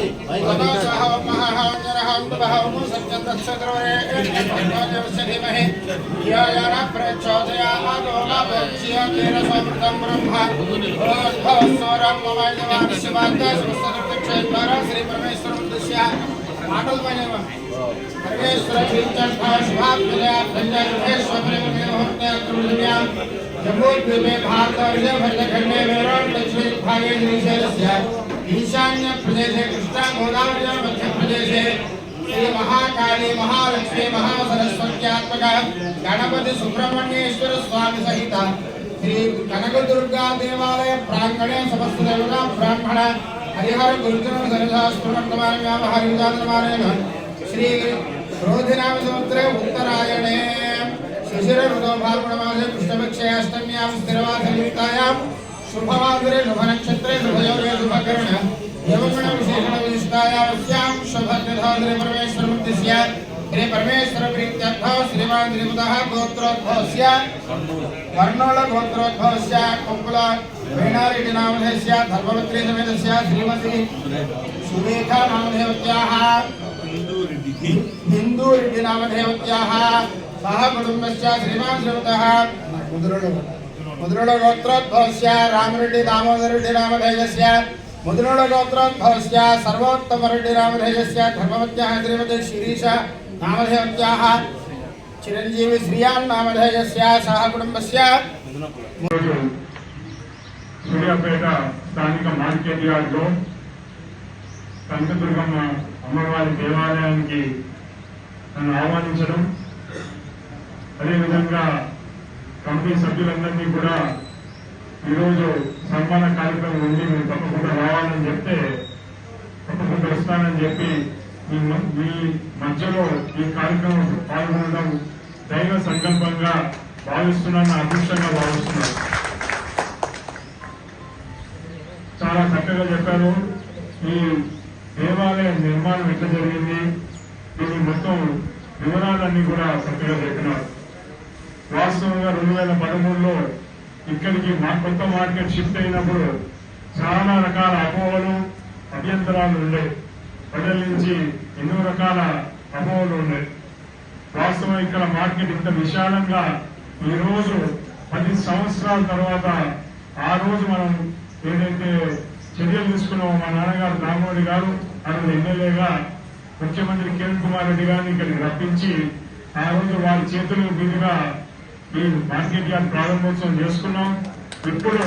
श्री परमेश्वर माटल परमेश्वर जम्मूद्वीपे भारतवर्षे भरतखंडे वेराट दक्षिण भागे श्रीशैलस्य ईशान्य प्रदेशे कृष्णा गोदावरी मध्य प्रदेशे श्री महाकाली महालक्ष्मी महासरस्वत्यात्मक गणपति सुब्रह्मण्येश्वर स्वामी सहित श्री कनकदुर्गा देवालय प्रांगणे समस्त देवता ब्राह्मण हरिहर गुरुजन सरसास्त्रवर्तमान व्यावहारिकादमानेन श्री क्रोधिनाम संवत्सरे उत्तरायणे शिशिर ऋतौ फाल्गुणमासे कृष्णपक्षे अष्टम्यां स्थिरवासयुक्तायां शुभवासरे शुभनक्षत्रे शुभयोगे शुभकरणे यवगुण विशेषण विशिष्टायां शुभनिधात्रे परमेश्वरमूर्तिस्य श्री परमेश्वर प्रीत्यर्थो श्रीमान श्रीमतः गोत्रोद्भवस्य वर्णोल गोत्रोद्भवस्य कुंकुल वेणारेड्डी नामधेयस्य धर्मपत्री समेतस्य श्रीमती सुरेखा नामधेयत्याः हिंदू रेड्डी नामधेयत्याः सह कुटुंबस्य श्रीमान श्रीमतः मुद्रोल गोत्रोद्भवस्य रामरेड्डी दामोदर रेड्डी नामधेयस्य मुद्रोल गोत्रोद्भवस्य सर्वोत्तम रेड्डी नामधेयस्य धर्मपत्याः श्रीमती शिरीष नामधेयत्याः चिरंजीवी श्रीयान नामधेयस्य सह कुटुंबस्य సూర్యాపేట స్థానిక మార్కెట్ యార్డ్లో కనకదుర్గమ్మ అమ్మవారి దేవాలయానికి నన్ను ఆహ్వానించడం, అదేవిధంగా కమిటీ సభ్యులందరినీ కూడా ఈరోజు సన్మాన కార్యక్రమం ఉంది, మీరు తప్పకుండా రావాలని చెప్తే తప్పకుండా వస్తానని చెప్పి మీ మధ్యలో ఈ కార్యక్రమం పాల్గొనడం దైవ సంకల్పంగా భావిస్తున్నాను, అదృష్టంగా భావిస్తున్నాను. చాలా చక్కగా చెప్పారు. ఈ దేవాలయ నిర్మాణం ఎట్లా జరిగింది, దీని మొత్తం వివరాలన్నీ కూడా చక్కగా చెప్పినారు. వాస్తవంగా 2013లో ఇక్కడికి కొత్త మార్కెట్ షిఫ్ట్ అయినప్పుడు చాలా రకాల అపోహలు అభ్యంతరాలు ఉండే, ప్రజల నుంచి ఎన్నో రకాల అపోహలు ఉండే. వాస్తవం ఇక్కడ మార్కెట్ ఇంత విశాలంగా ఈరోజు 10 సంవత్సరాల తర్వాత ఆ రోజు మనం ఏదైతే చర్యలు తీసుకున్నామో, మా నాన్నగారు రామోడి గారు అక్కడ ఎమ్మెల్యేగా ముఖ్యమంత్రి కిరణ్ కుమార్ రెడ్డి గారిని ఇక్కడికి రప్పించి ఆ రోజు వారి చేతుల మీదుగా ఈ మార్కెట్ యార్డ్ ప్రారంభోత్సవం చేసుకున్నాం. ఇప్పుడు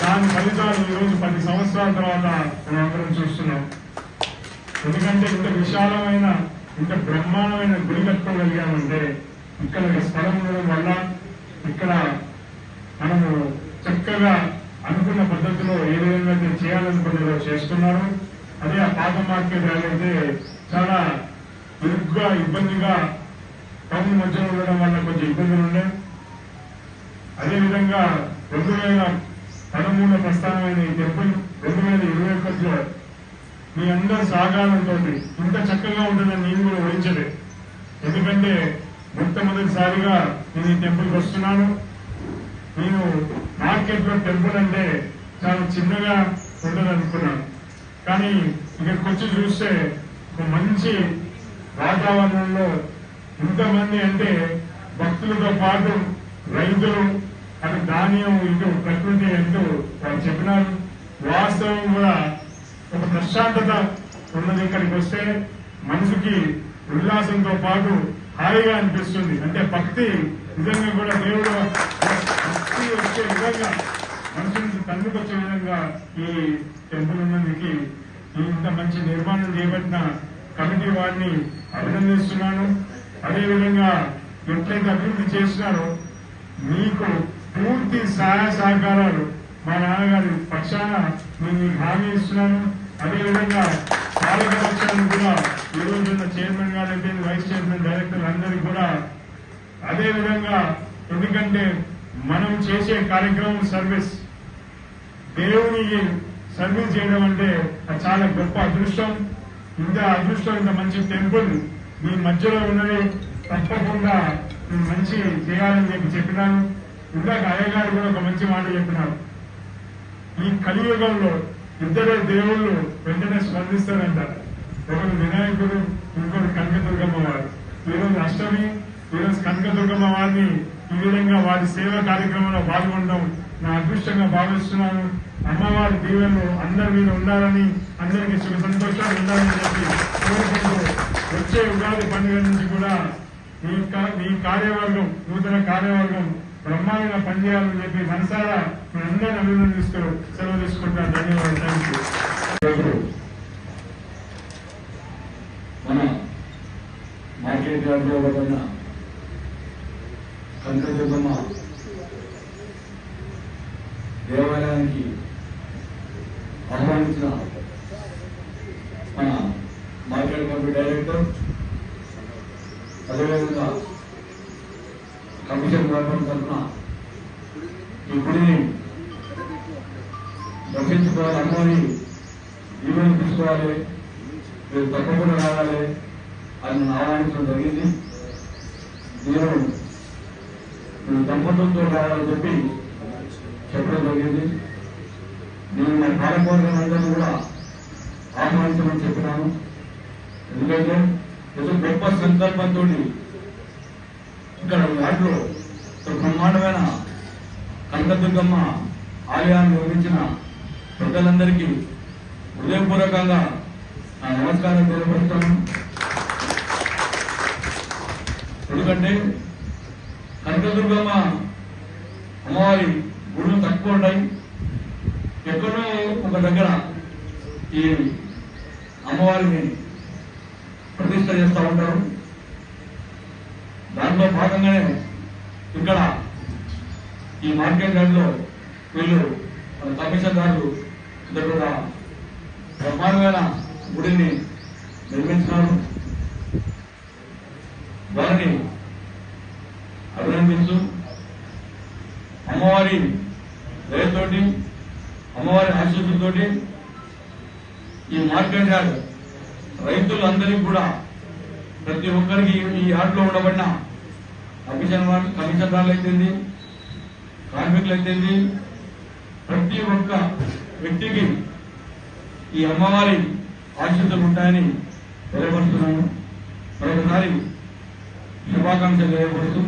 దాని ఫలితాలు ఈరోజు 10 సంవత్సరాల తర్వాత మనం అందరం చూస్తున్నాం. ఎందుకంటే ఇంత విశాలమైన ఇంత బ్రహ్మాండమైన గుడి కట్టుకోగలిగామంటే ఇక్కడ స్థలం ఉండడం వల్ల ఇక్కడ మనము చక్కగా అనుకున్న పద్ధతిలో ఏ విధంగా చేయాలనుకున్నదో చేస్తున్నారు. అదే ఆ పాత మార్కెట్ అయితే చాలా ఇరుగ్గా ఇబ్బందిగా టౌన్ మధ్యలో ఉండడం వల్ల కొంచెం ఇబ్బందులు ఉండే. అదేవిధంగా 2013లో ప్రస్థానమైన ఈ టెంపుల్ 2021లో మీ అందరి సహకారంతో ఇంత చక్కగా ఉంటుందని నేను కూడా ఊహించలే. ఎందుకంటే మొట్టమొదటిసారిగా నేను ఈ టెంపుల్కి వస్తున్నాను. నేను మార్కెట్ లో టెంపుల్ అంటే చాలా చిన్నగా ఉంటుంది అనుకున్నాను, కానీ ఇక్కడికి వచ్చి చూస్తే ఒక మంచి వాతావరణంలో ఇంతమంది అంటే భక్తులతో పాటు రైతులు అటు ధాన్యం ఇటు ప్రకృతి అంటూ వాళ్ళు చెప్పినారు. వాస్తవం కూడా ఒక ప్రశాంతత ఉన్నది. ఇక్కడికి వస్తే మనసుకి ఉల్లాసంతో పాటు హాయిగా అనిపిస్తుంది. అంటే భక్తి నిజంగా కూడా దేవుడు భక్తి వచ్చే విధంగా మనుషులకు కన్నుకొచ్చే విధంగా ఈ టెంపుల్ ఉన్నందుకు ఇంత మంచి నిర్మాణం చేపట్టిన కమిటీ వారిని అభినందిస్తున్నాను. అదేవిధంగా ఎట్లయితే అభివృద్ధి చేసినారో మీకు పూర్తి సహాయ సహకారాలు మా నాన్నగారి పక్షాన నేను హామీ ఇస్తున్నాను. అదేవిధంగా పాలక పక్షాన్ని కూడా ఈ రోజున్న చైర్మన్ గారైతే వైస్ చైర్మన్ డైరెక్టర్ అందరికీ కూడా అదేవిధంగా, ఎందుకంటే మనం చేసే కార్యక్రమం సర్వీస్, దేవునికి సర్వీస్ చేయడం అంటే అది చాలా గొప్ప అదృష్టం. ఇంత అదృష్టం, ఇంత మంచి టెంపుల్ మీ మధ్యలో ఉన్నది, తప్పకుండా మంచి చేయాలని చెప్పినాను. ఇందాక అయ్యగారు కూడా ఒక మంచి మాట చెప్పినారు. ఈ కలియుగంలో ఇద్దరే దేవుళ్ళు వెంటనే స్పందిస్తారంట. ఒకరు వినాయకుడు, ఇంకొకరు కనకదుర్గమ్మ వారు. ఈరోజు అష్టమి, ఈరోజు కనకదుర్గమ్మ వారిని ఈ విధంగా వారి సేవా కార్యక్రమంలో పాల్గొనడం నా అదృష్టంగా భావిస్తున్నాను. అమ్మవారి దీవెనలు అందరి మీద ఉండాలని, అందరికీ సుఖ సంతోషాలు ఉండాలని చెప్పి కోరుకుంటూ వచ్చే ఉగాది పండుగ నుంచి కూడా ఈ కార్యవర్గం, నూతన కార్యవర్గం బ్రహ్మాండంగా పనిచేయాలని చెప్పి మనసారా మీ అందరిని అభినందిస్తూ సెలవు తీసుకుంటాను. ధన్యవాదాలు. Thank you. మన మార్కెట్ యార్డ్లో ఉన్న కనకదుర్గమ్మ దేవాలయానికి ఆహ్వానించిన మన మార్కెట్ కమిటీ డైరెక్టర్, అదేవిధంగా కమిషన్ గవర్నమెంట్ తరఫున ఈ గుడిని దర్శించుకోవాలి, అమ్మని ఈవెంట్ తీసుకోవాలి, మీరు తప్పకుండా రావాలి అని నన్ను ఆహ్వానించడం జరిగింది. నేను దంపతులతో రావాలని చెప్పి చెప్పడం జరిగింది. నేను మా పాలకవర్గం అందరినీ కూడా ఆహ్వానించమని చెప్పినాను. ఎందుకంటే ఏదో గొప్ప సంకల్పంతో ఇక్కడ వాటిలో బ్రహ్మాండమైన కనకదుర్గమ్మ ఆలయాన్ని నిర్మించిన పెద్దలందరికీ హృదయపూర్వకంగా నా నమస్కారం తెలియపరుస్తాను. ఎందుకంటే కనకదుర్గమ్మ అమ్మవారి గుడులు తక్కువ ఉంటాయి. ఎక్కడో ఒక దగ్గర ఈ అమ్మవారిని ప్రతిష్ట చేస్తూ ఉంటారు. దాంట్లో భాగంగానే ఇక్కడ ఈ మార్కెట్ యార్డ్లో వీళ్ళు మన కమిషన్దారులు ఇద్దరు కూడా బ్రహ్మాండమైన గుడిని నిర్మించినారు. వారిని అభినందిస్తూ అమ్మవారి దయతోటి, అమ్మవారి ఆశీస్సులతోటి ఈ మార్కెట్ యార్డ్ రైతులందరికీ కూడా ప్రతి ఒక్కరికి ఈ యార్డ్లో ఉండబడిన కమిషనర్లు అయితేంది, కార్మికులు అయితేంది, ప్రతి ఒక్క వ్యక్తికి ఈ అమ్మవారి ఆశీస్సులు ఉంటాయని తెలియపరుస్తున్నాను. మరొకసారి శుభాకాంక్షలు తెలియపరుస్తూ